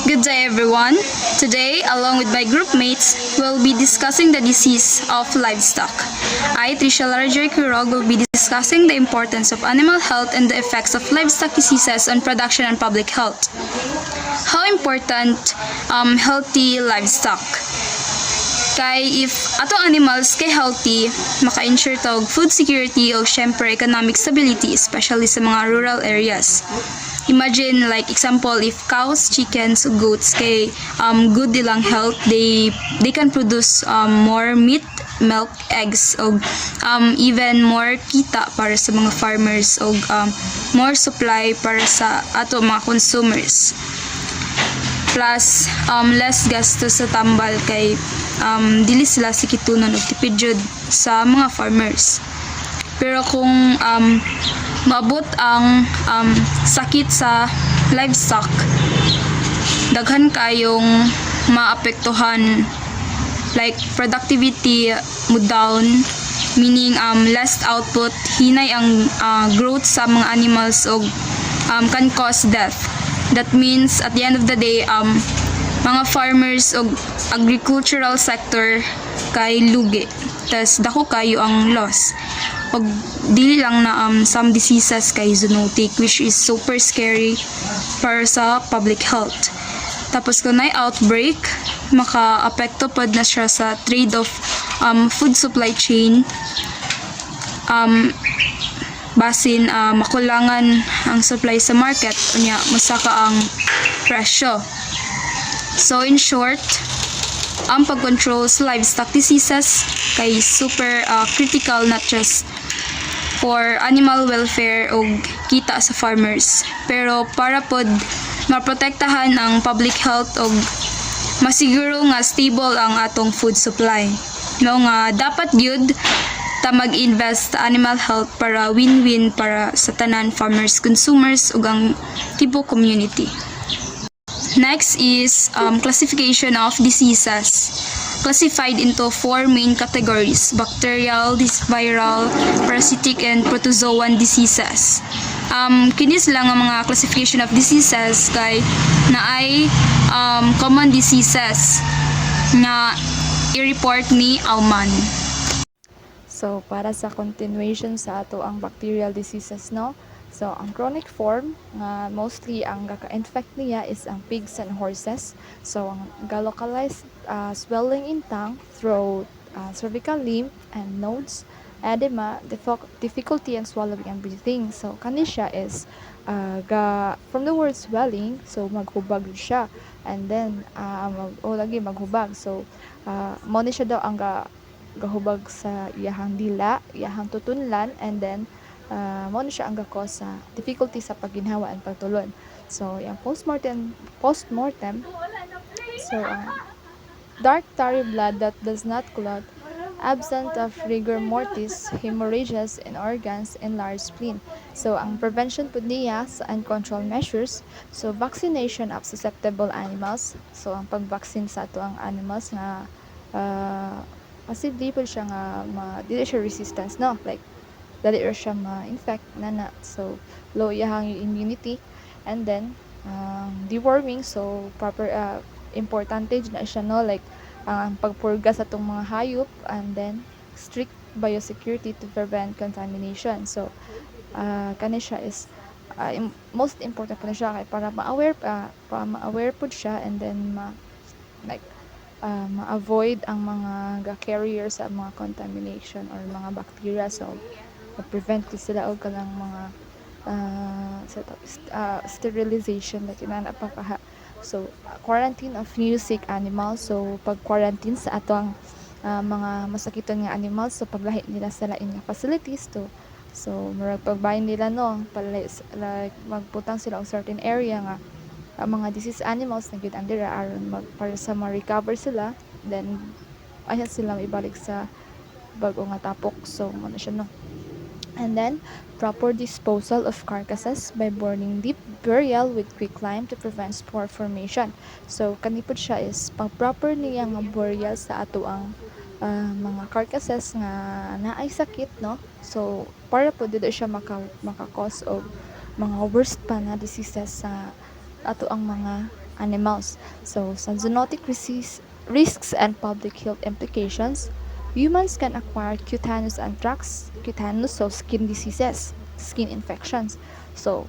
Good day, everyone. Today, along with my group mates, we'll be discussing the disease of livestock. I, Tricia Larjoy Quirog, will be discussing the importance of animal health and the effects of livestock diseases on production and public health. How important healthy livestock? Kay if atong animals kay healthy, maka-ensure tog food security o syempre economic stability, especially sa mga rural areas. Imagine like example if cows, chickens, goats kay good nilang health, they can produce more meat, milk, eggs o even more kita para sa mga farmers o more supply para sa ato mga consumers. Plus less gastos sa tambal kay dili sila sikitunon og tipid jud sa mga farmers. Pero kung maabot ang sakit sa livestock, daghan kayong maapektuhan, like productivity mo down, meaning less output, hinay ang growth sa mga animals o can cause death. That means at the end of the day mga farmers o agricultural sector kay lugi, tas dako kayo ang loss. Og dili lang na some diseases kay zoonotic, which is super scary para sa public health. Tapos kung may outbreak, maka-apekto pod na siya sa trade of food supply chain, basin makulangan ang supply sa market, unya masaka ang presyo. So in short, ang pag-control sa livestock diseases kay super critical, not just for animal welfare o kita sa farmers, pero para pod maprotektahan ang public health o masiguro nga stable ang atong food supply. No nga dapat gyud ta mag-invest sa animal health para win-win para sa tanan, farmers, consumers ug ang tibuok community. Next is classification of diseases. Classified into 4 main categories: bacterial, viral, parasitic, and protozoan diseases. Kini sila nga mga classification of diseases kay naay common diseases na i-report ni Aumann. So, para sa continuation sa ato ang bacterial diseases, no? So, ang chronic form, nga mostly ang gaka-infect niya is ang pigs and horses. So, ang ga-localized swelling in tongue, throat, cervical lymph, and nodes, edema, difficulty in swallowing and breathing. So, kani siya is from the word swelling, so maghubag siya. And then, lagi maghubag. So, mo ni siya daw ang gahubag sa iyahang dila, iyahang tutunlan, and then mo na siya ang gakos sa difficulty sa pagginhawa and pagtulon. So yung postmortem, so dark tarry blood that does not clot, absent of rigor mortis, hemorrhages in organs, enlarged spleen. So ang prevention po niya sa uncontrol measures, so vaccination of susceptible animals. So ang pag-vaccine sa ato ang animals nga kasi di po siya nga dili siya resistance, no, like dali ra siya ma-infect nana, so low iyahang immunity. And then deworming, so proper importante na siya, no, like ang pagpurga sa itong mga hayop, and then strict biosecurity to prevent contamination. So kani siya is most important po na siya kay para ma-aware po siya, and then ma-avoid ang mga carrier sa mga contamination or mga bacteria. So ma-prevent ko sila og kanang mga sterilization na kinanapakaha. So quarantine of new sick animals, so pag-quarantine sa atong mga masakiton nga animals, so paglahi nila sa lain nga facilities to, so murag pagbahin nila, no, like magputang sila og certain area nga ang mga disease animals na gyud andira aron para sa ma-recover sila, then ayan sila ibalik sa bag-o nga tapok. So ano siya, no. And then proper disposal of carcasses by burning deep, burial with quicklime to prevent spore formation. So kanipod siya is pag-proper niya nga burial sa ato ang mga carcasses nga naay sakit, no. So para po dito siya maka-cause og mga worst pa na diseases sa ato ang mga animals. So, sa zoonotic risks and public health implications, humans can acquire cutaneous anthrax, cutaneous, so skin diseases, skin infections. So,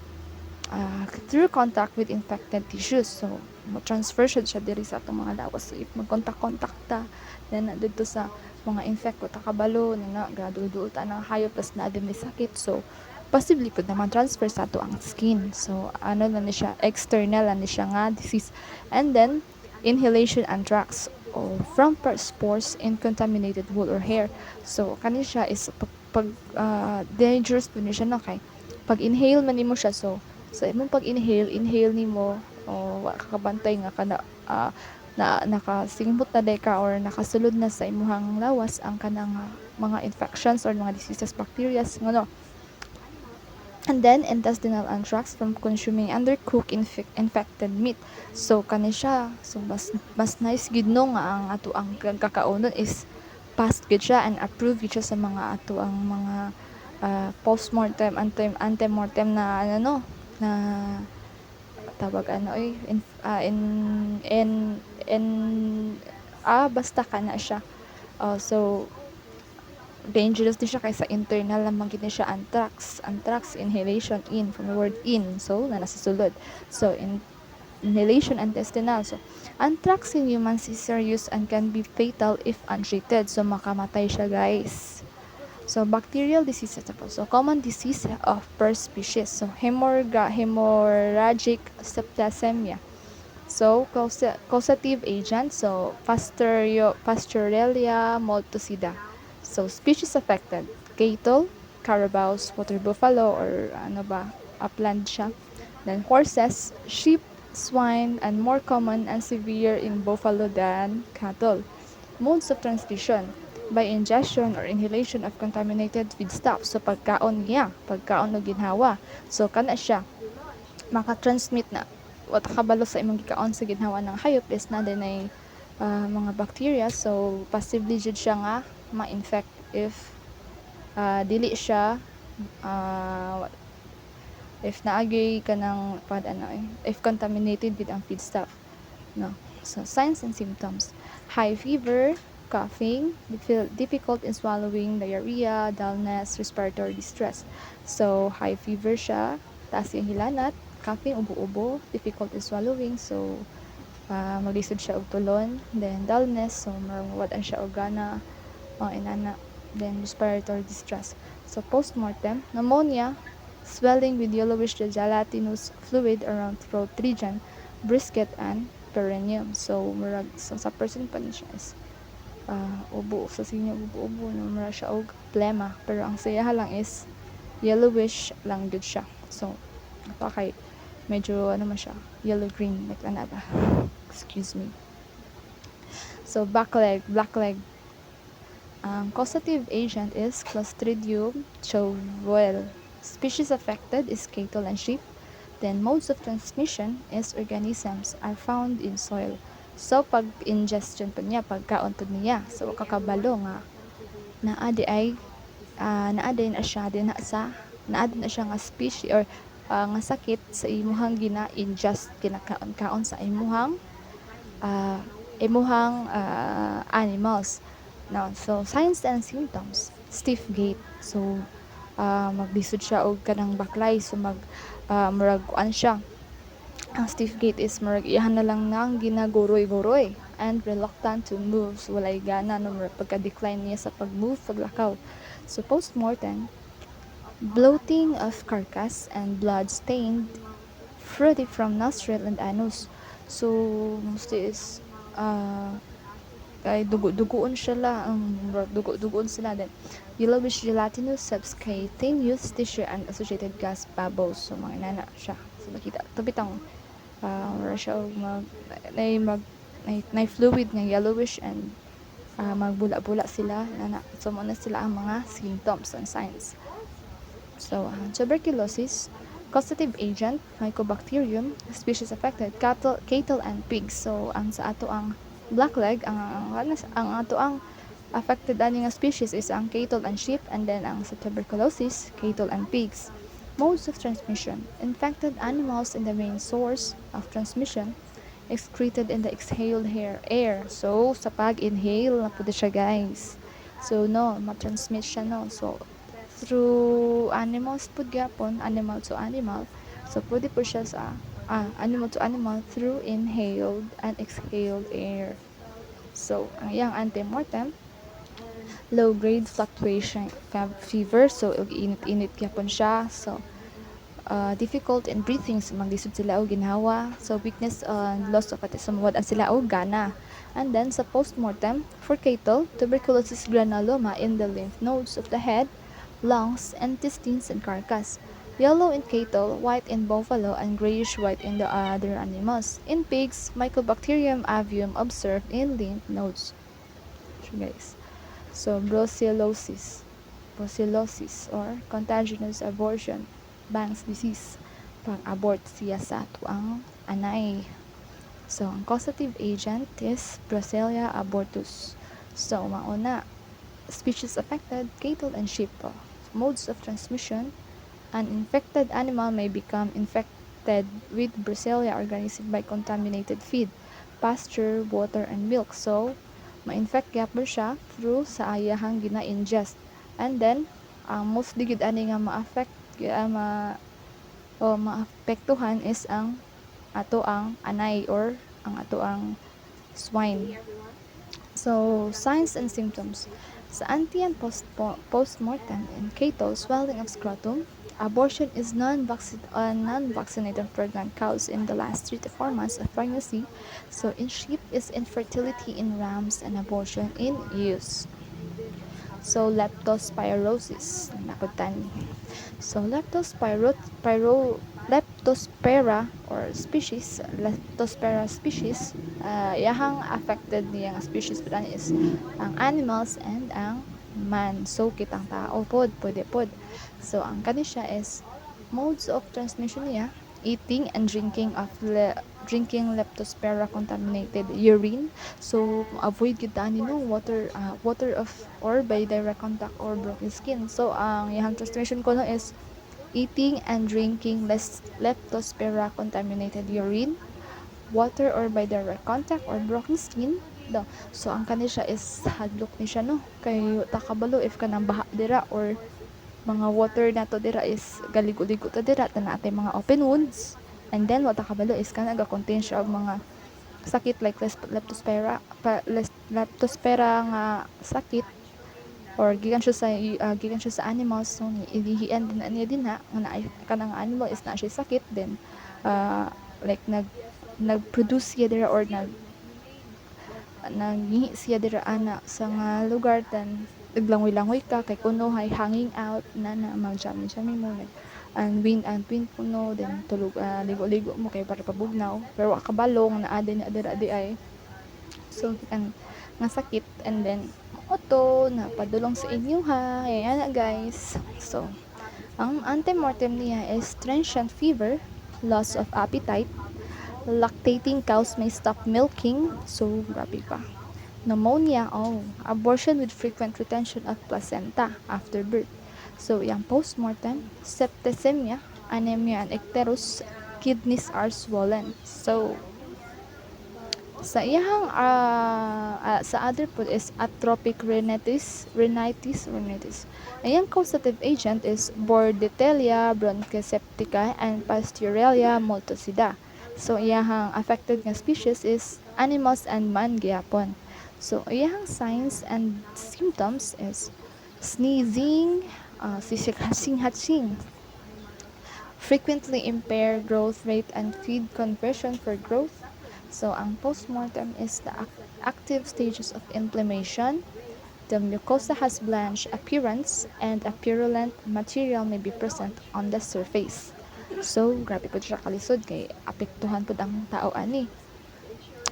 through contact with infected tissues. So, mo-transfer siya diri sa atong mga lawas. So, if magkontak-kontak ta, then dito sa mga infect ko takabalo, na gradual ta ng hayop, plus na din may sakit. So, possibly pud naman transfer sa ato ang skin. So, ano na ni siya, external na ni siya nga disease. And then, inhalation anthrax or from spores in contaminated wool or hair. So, kani siya is dangerous po niya siya no kay pag inhale man nimo siya, so imong pag inhale nimo o wa ka kabantay nga kana na nakasingbot na day ka or nakasulod na sa imuhang lawas ang kanang mga infections or mga diseases, bacteria ngono. And then intestinal anthrax from consuming undercooked infected meat. So kani siya, so mas nice gid no nga ang ato ang kakaonon is passed gid siya and approved gid siya sa mga ato ang mga postmortem antemortem na ano no na tawag ano in basta kana siya. So dangerous din siya kaysa internal lamang gid siya anthrax inhalation in from the word in, so na nasa sulod. So inhalation intestinal. So anthrax in humans is serious and can be fatal if untreated. So makamatay siya guys. So bacterial diseases po. So common disease of per species. So hemorrhagic septicemia. So causative agent. So Pasteurella multocida. So species affected: cattle, carabaos, water buffalo or ano ba, upland siya. Then horses, sheep, swine, and more common and severe in buffalo than cattle. Modes of transmission: by ingestion or inhalation of contaminated feedstuff. So pagkaon o ginhawa. So kana siya maka-transmit na wata kabalo sa imong gikaon sa ginhawa ng hayop is na din ay mga bacteria. So possibly jud siya nga ma-infect if dili siya if naagay kanang if contaminated with ang feedstuff no. So signs and symptoms: high fever, coughing, difficult in swallowing, diarrhea, dullness, respiratory distress. So high fever siya, taas yung hilanat, coughing, ubo-ubo, difficult in swallowing, so maglisod siya og tulon, then dullness, so mawad siya og gana, inana, then respiratory distress. So postmortem: pneumonia, swelling with yellowish gelatinous fluid around throat region, brisket and perineum. So murag sa person pa ni siya is ubo sa sinya ubo na mura siya og plema, pero ang siya lang is yellowish lang gud siya. So kay medyo ano man siya, yellow green like ana ba. Excuse me. So black leg. Causative agent is Clostridium chovel. Species affected is cattle and sheep. Then modes of transmission is organisms are found in soil. So pag ingestion po niya, pagkaon po niya, so kakabalo nga naadi na siya nga species or nga sakit sa imuhang gina-ingest kinakaon sa imuhang animals. Now, so signs and symptoms: stiff gait. So maglisod siya og kanang baklay, so murag kuan siya. Ang stiff gait is murag iyahan na lang nang ginaguroy-guroy and reluctant to move. So walay gana no murag pagka-decline niya sa pag-move, paglakaw. So postmortem: bloating of carcass and blood stained fruity from nostril and anus. So mostly is kay dugo-dugoon sila din. Yellowish gelatinous subcutaneous tissue and associated gas bubbles. So mga inana siya. So makita bitang wala siya may fluid nga yellowish and magbula-bula sila nana. So muna sila ang mga symptoms and signs. So tuberculosis, causative agent Mycobacterium, species affected cattle and pigs. So ang sa ato ang blackleg, ang ato ang affected ani nga species is ang cattle and sheep, and then ang sa tuberculosis, cattle and pigs. Modes of transmission: infected animals in the main source of transmission, excreted in the exhaled air. So, sa pag-inhale na po siya, guys. So, no, matransmit siya, no. So, through animals po gyapon, animal to animal. So, pwede po siya sa animal to animal through inhaled and exhaled air. So, ang iyang antemortem, low-grade fluctuation fever. So, init-init gyapon siya. So, difficult in breathing, so maglisod sila og ginhawa. So, weakness and loss of sumawad ang sila og gana. And then, sa postmortem, for cattle, tuberculosis granuloma in the lymph nodes of the head, lungs, intestines, and carcass. Yellow in cattle, white in buffalo, and grayish-white in the other animals. In pigs, Mycobacterium avium observed in lymph nodes. So, guys. So, brucellosis or contagious abortion, Banks disease, pag-abort siya sa tuang anay. So, ang causative agent is Brucella abortus. So, mauna, species affected, cattle and sheep. Modes of transmission, an infected animal may become infected with Brucella organism by contaminated feed, pasture, water, and milk. So, ma-infect gyapon siya through sa ayahang gina-ingest. And then, ang most digid ani nga ma-affect maapektuhan is ang ato ang anay or ang ato ang swine. So, signs and symptoms. Sa ante and post-mortem in cattle, swelling of scrotum, abortion is non-vaccinated pregnant cows in the last 3 to 4 months of pregnancy. So, in sheep is infertility in rams and abortion in ewes. So, leptospirosis, nakutan. So, leptospira species, yahang affected niyang species pa is ang animals and ang man. So, kitang tao pod, pwede pod. So, ang kani siya is modes of transmission niya, eating and drinking leptospira contaminated urine. So, avoid gid ani no water of or by direct contact or broken skin. So, ang iyang transmission ko no is eating and drinking leptospira contaminated urine, water or by direct contact or broken skin. So, ang kani siya is hadlok ni siya no. Kay takabalo if kanang baha dira or mga water nato dira is galigo-ligo ta dira natay mga open wounds. And then wata kabalo is kana ga-contain siya og mga sakit like leptospira nga sakit or gikan siya sa animals. So ilihian din niya din na kanang animal is na siya sakit then like nag-produce siya dira or nanghihi siya dira ana sa nga lugar then naglangoy-langoy ka kay kuno hay hanging out na mag-jamming mo and wind puno then tulog ligo-ligo mo kay para pabugnaw pero wa kabalong na adin adira di ay so ang nga sakit and then oto na padulong sa inyo ha ayan na guys. So ang antemortem niya is transient fever, loss of appetite, lactating cows may stop milking, so grabe pa. Pneumonia, abortion with frequent retention of placenta after birth. So, yung postmortem, septicemia, anemia, and icterus, kidneys are swollen. So, sa iyang sa other food is atrophic rhinitis. Ayang causative agent is Bordetella bronchoseptica and Pasteurella multocida. So, iyang affected nga species is animals and man gyapon. So, iyang signs and symptoms is sneezing, sisik-hasing-hasing, frequently impaired growth rate and feed conversion for growth. So, ang postmortem is the active stages of inflammation. The mucosa has blanched appearance and a purulent material may be present on the surface. So, grabe po siya kalisod kay apektuhan po ang tao ani.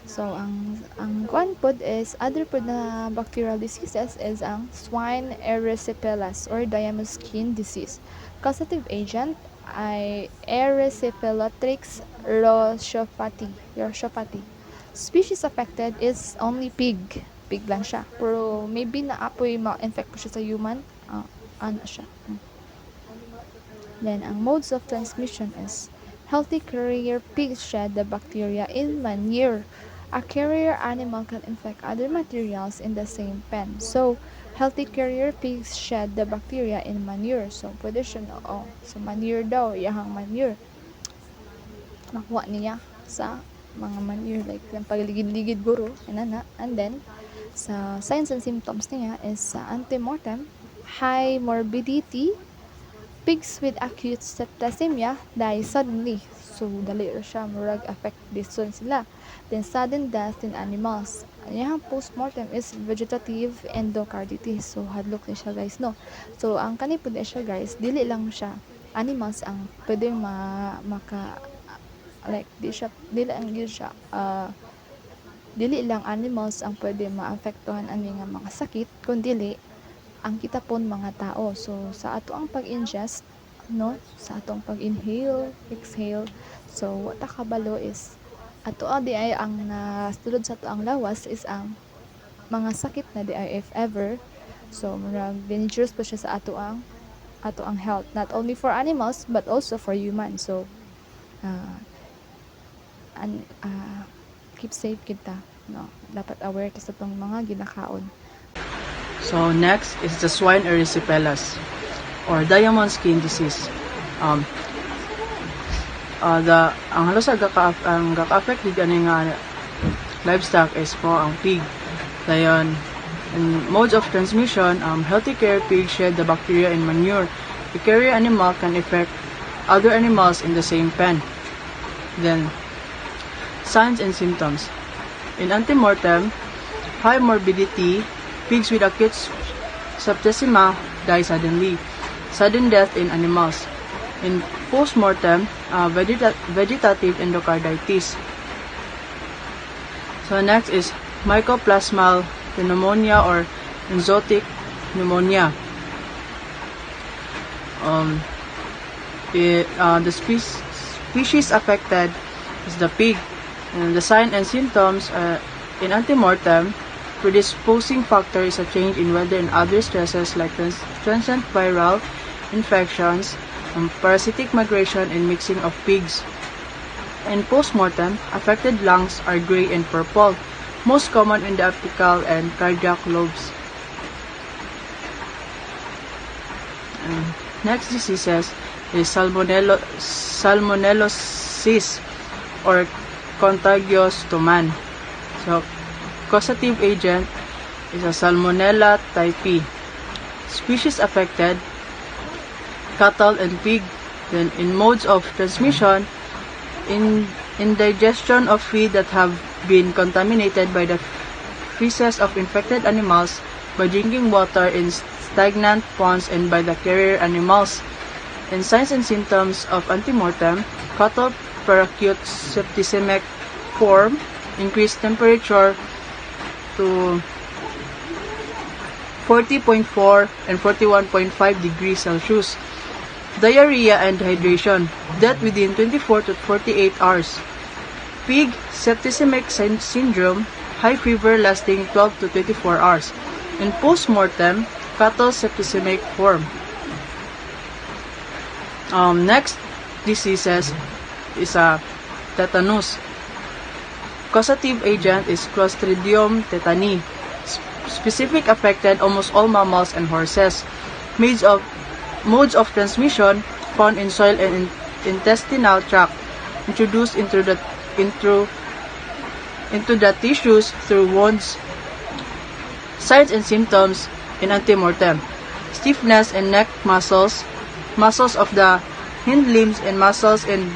So, ang kuan pod is other pod na bacterial diseases is ang swine erysipelas or Diamoskin disease. Causative agent ay Erysipelotrix rochopati. Species affected is only pig. Pig lang siya. Pero maybe naapoy ma-infect po siya sa human. Ano siya. Then, ang modes of transmission is Healthy carrier pigs shed the bacteria in manure. A carrier animal can infect other materials in the same pen. So, healthy carrier pigs shed the bacteria in manure. So, pwede siya no. Oh, so manure daw, iyahang manure. Nakuha niya sa mga manure like yung pagligid-ligid guro, inana. And then, sa signs and symptoms niya is antemortem, high morbidity, pigs with acute septicemia die suddenly. So, dali ra siya, murag affect dison sila. Then, sudden death in animals. Yung postmortem is vegetative endocarditis. So, hadlok ni siya guys, no? So, ang kani po siya guys, dili lang siya animals ang pwedeng like dili lang animals ang pwede maapektuhan ani nga mga sakit kundi ang kita pon mga tao. So sa ato ang pag-ingest, no, sa atong pag-inhale, exhale, so wata kabalo is ato di ay ang natulod sa ato ang lawas is ang mga sakit na di ay if ever. So murag dangerous po siya sa ato ang health, not only for animals but also for humans. So keep safe kita, no, dapat aware ka sa itong mga ginakaon. So next is the swine erysipelas or diamond skin disease. Ang halos ang gaka-affect di gani nga livestock is po ang pig. Dayon, in modes of transmission, healthy carrier pig shed the bacteria in manure. The carrier animal can infect other animals in the same pen. Then, signs and symptoms. In antemortem, high morbidity, pigs with acute septicemia die suddenly. Sudden death in animals. In postmortem, vegetative endocarditis. So next is mycoplasmal pneumonia or enzootic pneumonia. The species affected is the pig. And the sign and symptoms in antemortem, predisposing factor is a change in weather and other stresses like transient viral infections, parasitic migration, and mixing of pigs. In postmortem, affected lungs are gray and purple, most common in the apical and cardiac lobes. Next diseases is salmonellosis or contagious to man. So, causative agent is a Salmonella typhi. Species affected, cattle and pig. Then, in modes of transmission, in indigestion of feed that have been contaminated by the feces of infected animals, by drinking water in stagnant ponds, and by the carrier animals. In signs and symptoms of antemortem, cattle per acute septicemic form, increased temperature to 40.4 and 41.5 degrees Celsius. Diarrhea and dehydration, death within 24 to 48 hours. Pig septicemic syndrome, high fever lasting 12 to 24 hours. In postmortem, cattle septicemic form. Next diseases is tetanus. Causative agent is Clostridium tetani. Specific affected almost all mammals and horses. Modes of transmission found in soil and intestinal tract, introduced into the tissues through wounds. Signs and symptoms in antemortem: stiffness in neck muscles, muscles of the hind limbs, and muscles in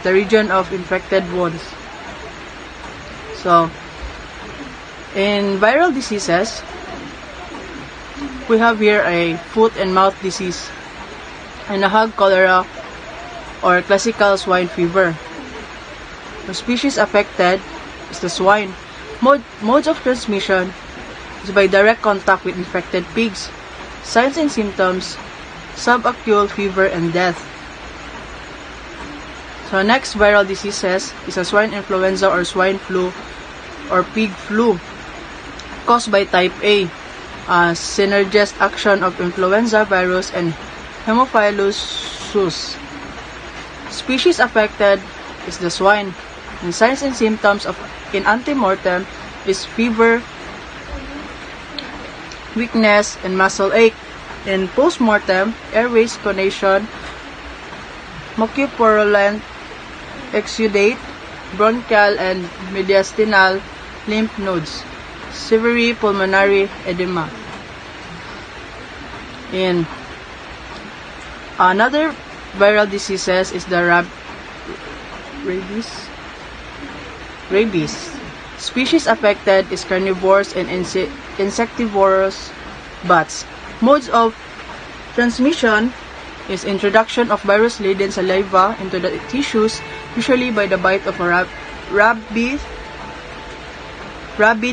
the region of infected wounds. So, in viral diseases, we have here a foot and mouth disease and a hog cholera or classical swine fever. The species affected is the swine. Modes of transmission is by direct contact with infected pigs. Signs and symptoms: subacute fever and death. So next viral diseases is a swine influenza or swine flu or pig flu, caused by type A, synergist action of influenza virus and Haemophilus sus. species affected is the swine. And signs and symptoms of in antemortem is fever, weakness, and muscle ache. In postmortem, airways conation, mucopurulent exudate, bronchial and mediastinal lymph nodes, severe pulmonary edema. In another viral diseases is the rabies. Species affected is carnivores and insectivorous bats. Modes of transmission is introduction of virus-laden saliva into the tissues, usually by the bite of a rabid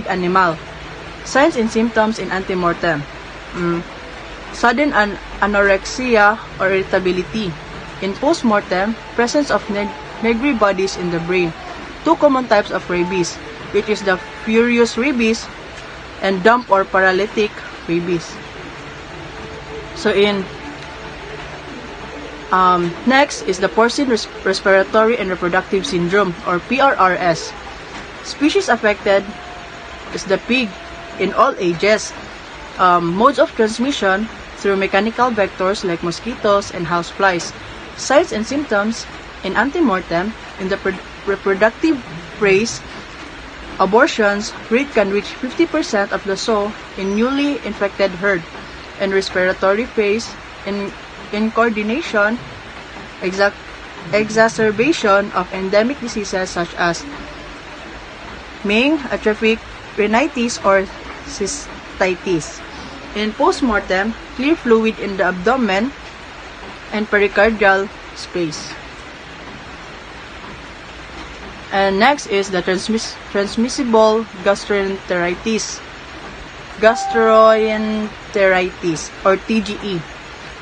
animal. Signs and symptoms in antemortem. Sudden anorexia or irritability. In postmortem, presence of negri bodies in the brain. Two common types of rabies, which is the furious rabies and dump or paralytic rabies. So next is the porcine respiratory and reproductive syndrome or PRRS. Species affected is the pig in all ages. Modes of transmission through mechanical vectors like mosquitoes and houseflies. Signs and symptoms in antemortem in the reproductive phase. Abortions rate can reach 50% of the sow in newly infected herd. And respiratory phase in coordination, exacerbation of endemic diseases such as Ming, atrophic rhinitis, or cystitis. In postmortem, clear fluid in the abdomen and pericardial space. And next is the transmissible gastroenteritis or TGE.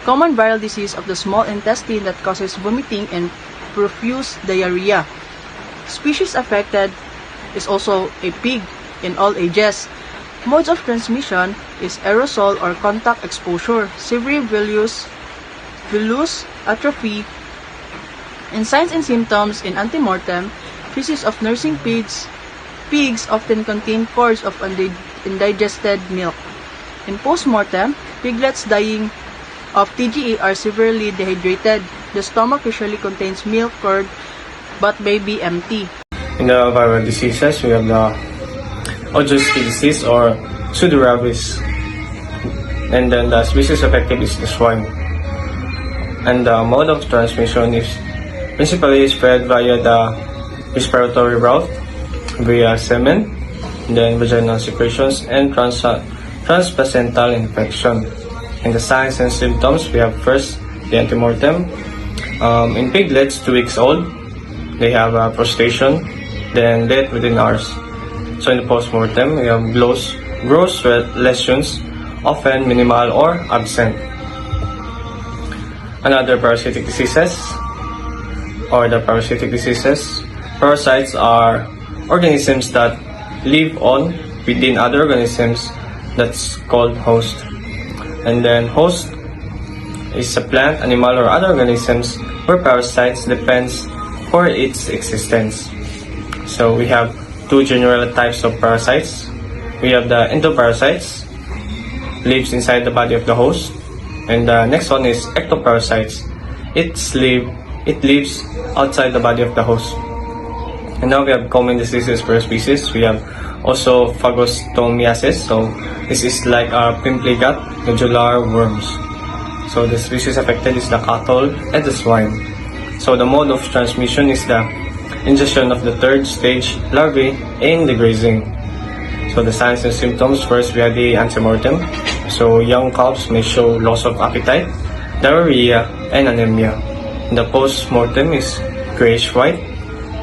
Common viral disease of the small intestine that causes vomiting and profuse diarrhea. Species affected is also a pig in all ages. Modes of transmission is aerosol or contact exposure, severe villus atrophy. In signs and symptoms in antemortem, feces of nursing pigs often contain cords of indigested milk. In postmortem, piglets dying of TGE are severely dehydrated. The stomach usually contains milk curd but may be empty. In the viral diseases, we have the Ogotsky disease or pseudorabies. And then the species affected is the swine. And the mode of transmission is principally spread via the respiratory route, via semen, then vaginal secretions, and transplacental infection. In the signs and symptoms, we have first the antemortem. In piglets 2 weeks old, they have prostration, then death within hours. So in the postmortem, we have gross lesions, often minimal or absent. Another parasitic diseases, parasites are organisms that live on within other organisms, that's called host. And then host is a plant, animal, or other organisms where parasites depends for its existence. So we have two general types of parasites. We have the endoparasites, lives inside the body of the host, and the next one is ectoparasites. It lives outside the body of the host. And now we have common diseases per species. We have also phagostomiasis. So this is like a pimply gut nodular worms. So the species affected is the cattle and the swine. So the mode of transmission is the ingestion of the third stage larvae in the grazing. So the signs and symptoms, first we have the antemortem. So young calves may show loss of appetite, diarrhea, and anemia. The post-mortem is grayish white,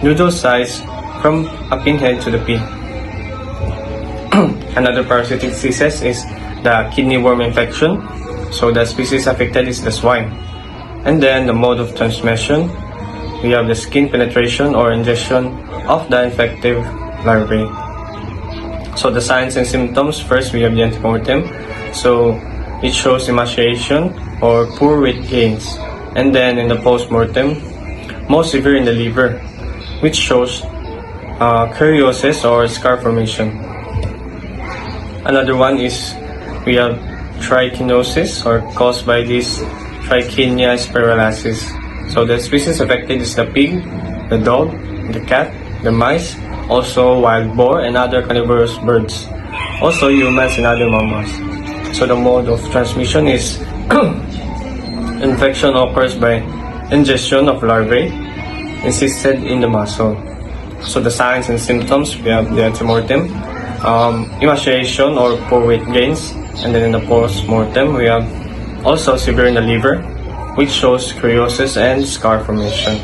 noodle size from a pinhead to the pea. Another parasitic disease is the kidney worm infection. So the species affected is the swine. And then the mode of transmission, we have the skin penetration or ingestion of the infective larvae. So the signs and symptoms, first we have the antemortem. So it shows emaciation or poor weight gains. And then in the postmortem, most severe in the liver, which shows curiosis or scar formation. Another one is we have trichinosis, or caused by this Trichinella spiralis. So the species affected is the pig, the dog, the cat, the mice, also wild boar and other carnivorous birds, also humans and other mammals. So the mode of transmission is infection occurs by ingestion of larvae encysted in the muscle. So the signs and symptoms, we have the antemortem, emaciation or poor weight gains, and then in the post-mortem we have also severe in the liver, which shows curiosis and scar formation.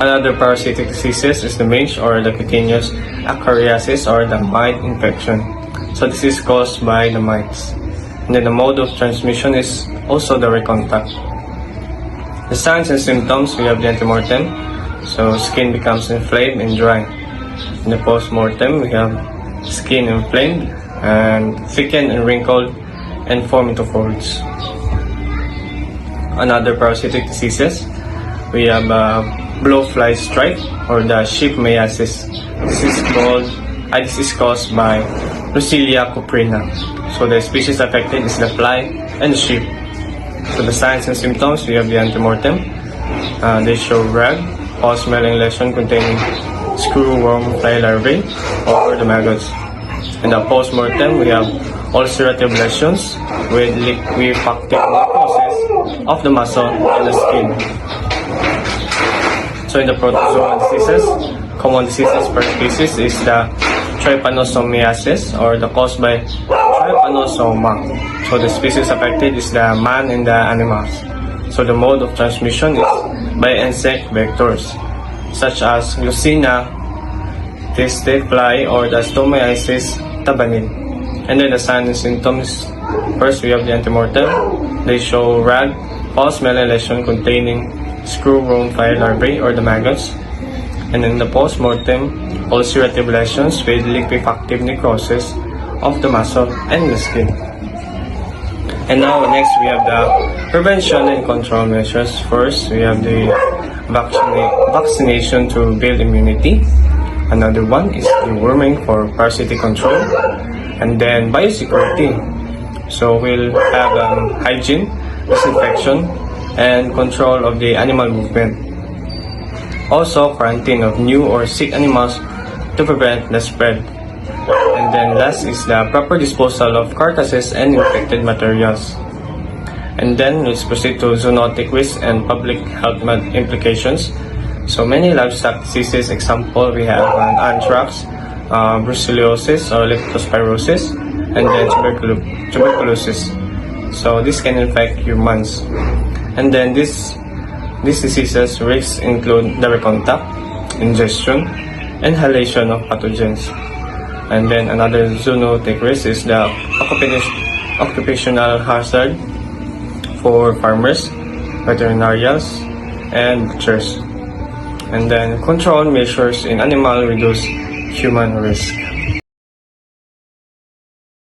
Another parasitic diseases is the mange or the cutaneous acariasis or the mite infection. So this is caused by the mites. And then the mode of transmission is also direct contact. The signs and symptoms, we have the antemortem, so skin becomes inflamed and dry. In the post-mortem, we have skin inflamed and thickened and wrinkled and form into folds. Another parasitic diseases, we have blowfly strike or the sheepmyiasis. This is caused by Roselia cuprina. So the species affected is the fly and the sheep. So the signs and symptoms, we have the antemortem. They show rag, foul-smelling lesion containing screwworm fly larvae or the maggots. In the post-mortem, we have ulcerative lesions with liquefactive necrosis of the muscle and the skin. So in the protozoal diseases, common diseases per species is the trypanosomiasis or the caused by trypanosoma. So the species affected is the man and the animals. So the mode of transmission is by insect vectors such as Lucina, tiste fly or the stomiasis tabanid. And then the signs and symptoms, first we have the antemortem. They show rag, foul-smelling lesion containing screwworm fly larvae or the maggots. And in the post-mortem, ulcerative lesions with liquefactive necrosis of the muscle and the skin. And now next we have the prevention and control measures. First, we have the vaccination to build immunity. Another one is deworming for parasitic control. And then biosecurity. So we'll have hygiene, disinfection, and control of the animal movement. Also, quarantine of new or sick animals to prevent the spread. And then last is the proper disposal of carcasses and infected materials. And then let's proceed to zoonotic risk and public health implications. So many livestock diseases, example, we have anthrax, brucellosis or leptospirosis, and then tuberculosis. So this can infect humans. And then these diseases risks include direct contact, ingestion, inhalation of pathogens. And then another zoonotic risk is the occupational hazard for farmers, veterinarians, and butchers. And then control measures in animal reduce human risk.